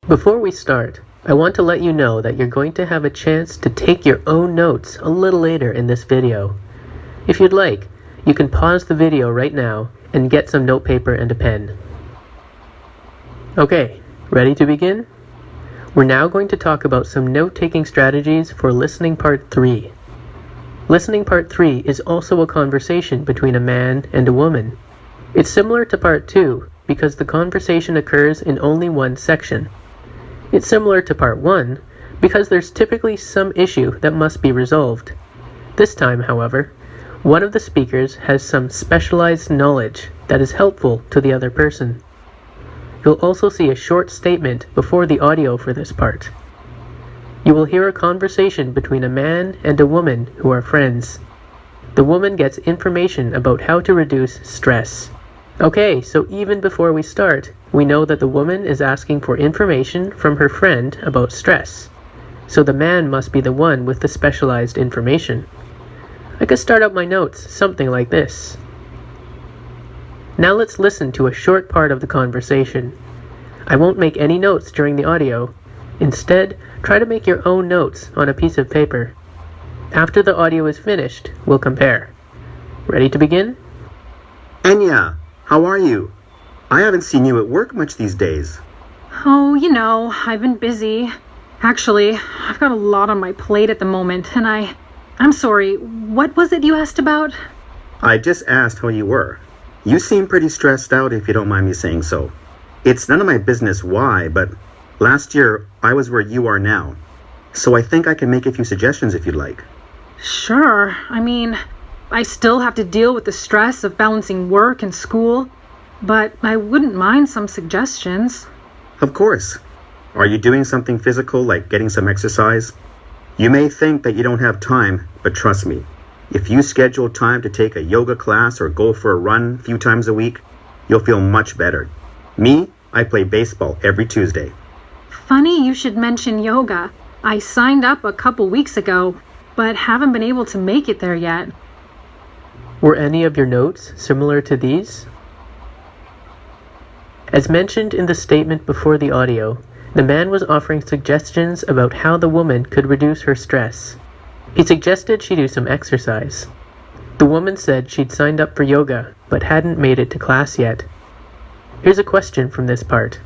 Before we start, I want to let you know that you're going to have a chance to take your own notes a little later in this video. If you'd like, you can pause the video right now and get some notepaper and a pen. Okay, ready to begin? We're now going to talk about some note-taking strategies for listening part 3. Listening part 3 is also a conversation between a man and a woman. It's similar to part 2 because the conversation occurs in only one section. It's similar to part 1 because there's typically some issue that must be resolved. This time, however, one of the speakers has some specialized knowledge that is helpful to the other person. You'll also see a short statement before the audio for this part. You will hear a conversation between a man and a woman who are friends. The woman gets information about how to reduce stress. Okay, so even before we start, we know that the woman is asking for information from her friend about stress. So the man must be the one with the specialized information. I could start out my notes something like this. Now let's listen to a short part of the conversation. I won't make any notes during the audio. Instead, try to make your own notes on a piece of paper. After the audio is finished, we'll compare. Ready to begin? Enya, how are you? I haven't seen you at work much these days. Oh, I've been busy. Actually, I've got a lot on my plate at the moment, and I'm sorry, what was it you asked about? I just asked how you were. You seem pretty stressed out, if you don't mind me saying so. It's none of my business why, but last year I was where you are now. So I think I can make a few suggestions if you'd like. Sure. I still have to deal with the stress of balancing work and school, but I wouldn't mind some suggestions. Of course. Are you doing something physical, like getting some exercise? You may think that you don't have time, but trust me, if you schedule time to take a yoga class or go for a run a few times a week, you'll feel much better. Me, I play baseball every Tuesday. Funny you should mention yoga. I signed up a couple weeks ago, but haven't been able to make it there yet. Were any of your notes similar to these? As mentioned in the statement before the audio, the man was offering suggestions about how the woman could reduce her stress. He suggested she do some exercise. The woman said she'd signed up for yoga, but hadn't made it to class yet. Here's a question from this part.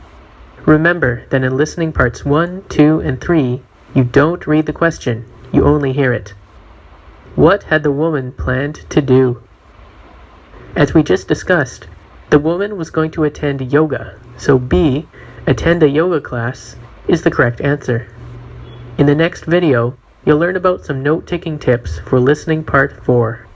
Remember that in listening parts 1, 2, and 3, you don't read the question, you only hear it. What had the woman planned to do? As we just discussed, the woman was going to attend yoga, so B, attend a yoga class, is the correct answer. In the next video, you'll learn about some note-taking tips for listening part 4.